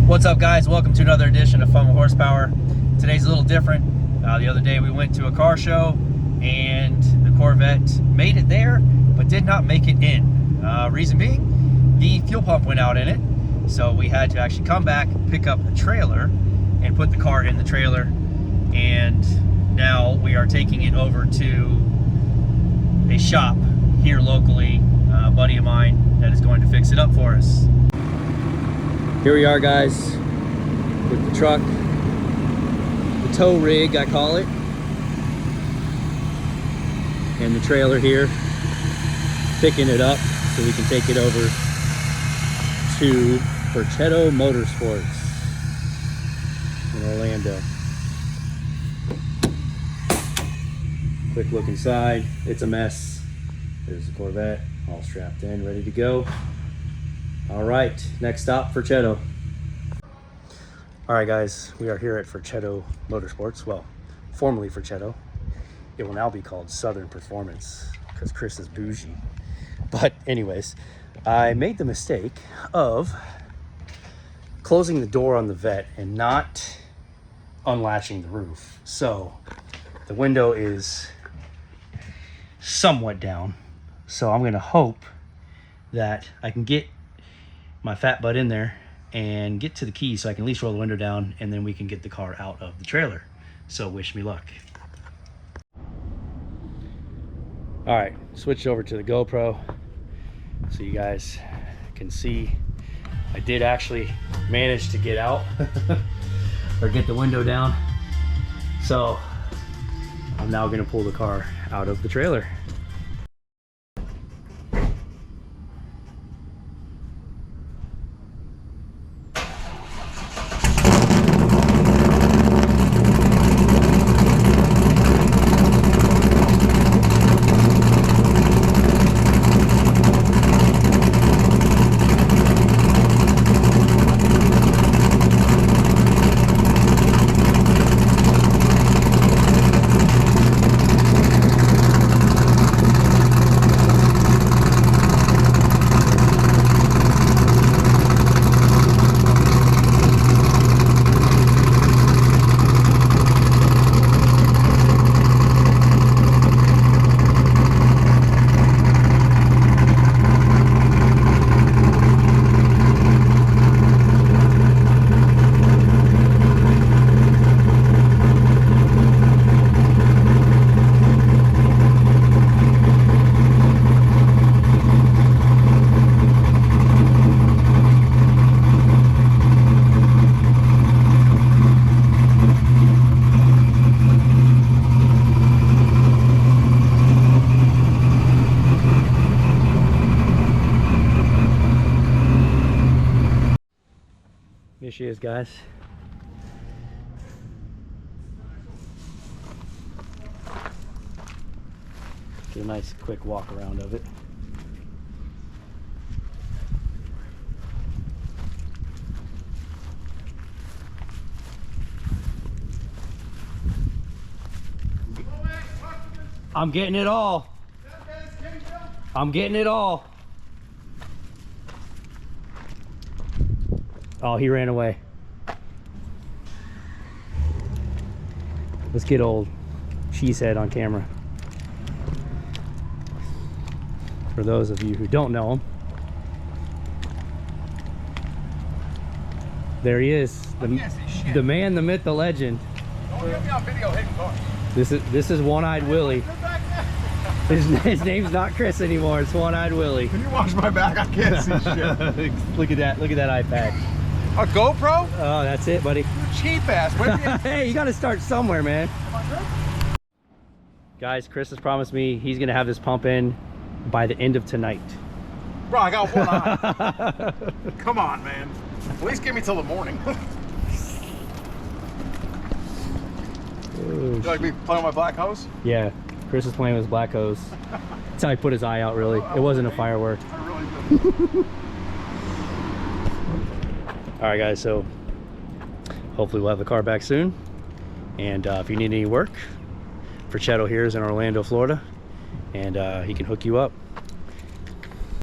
What's up, guys? Welcome to another edition of Fun with Horsepower. Today's a little different. The other day we went to a car show and the Corvette made it there but did not make it in. Reason being, the fuel pump went out in it, so we had to actually come back, pick up the trailer and put the car in the trailer, and now we are taking it over to a shop here locally, a buddy of mine that is going to fix it up for us. Here we are, guys, with the truck, the tow rig I call it, and the trailer here, picking it up so we can take it over to Furcheto Motorsports in Orlando. Quick look inside. It's a mess. There's the Corvette all strapped in, ready to go. All right, next stop, Furcheto. All right, guys, we are here at Furcheto Motorsports. Well, formerly Furcheto. It will now be called Southern Performance because Chris is bougie. But anyways, I made the mistake of closing the door on the Vette and not unlatching the roof. So the window is somewhat down. So I'm gonna hope that I can get my fat butt in there and get to the key so I can at least roll the window down, and then we can get the car out of the trailer. So wish me luck. All right, switched over to the GoPro so you guys can see I did actually manage to get out or get the window down. So I'm now gonna pull the car out of the trailer. Here she is, guys. Get a nice quick walk around of it. I'm getting it all. I'm getting it all. Oh, he ran away. Let's get old cheesehead on camera. For those of you who don't know him, there he is, the man, the myth, the legend. Don't get me on video hitting cars. This is One-Eyed Willie. His name's not Chris anymore. It's One-Eyed Willie. Can you watch my back? I can't see shit. Look at that. Look at that iPad. A GoPro? Oh, that's it, buddy. You cheap ass. Hey, you got to start somewhere, man. Guys, Chris has promised me he's going to have this pump in by the end of tonight. Bro, I got one eye. Come on, man. At least give me till the morning. You like me playing with my black hose? Yeah, Chris is playing with his black hose. That's how he put his eye out, really. It wasn't a firework. I really did. All right, guys, so hopefully we'll have the car back soon. And if you need any work, Furcheto here is in Orlando, Florida, and he can hook you up.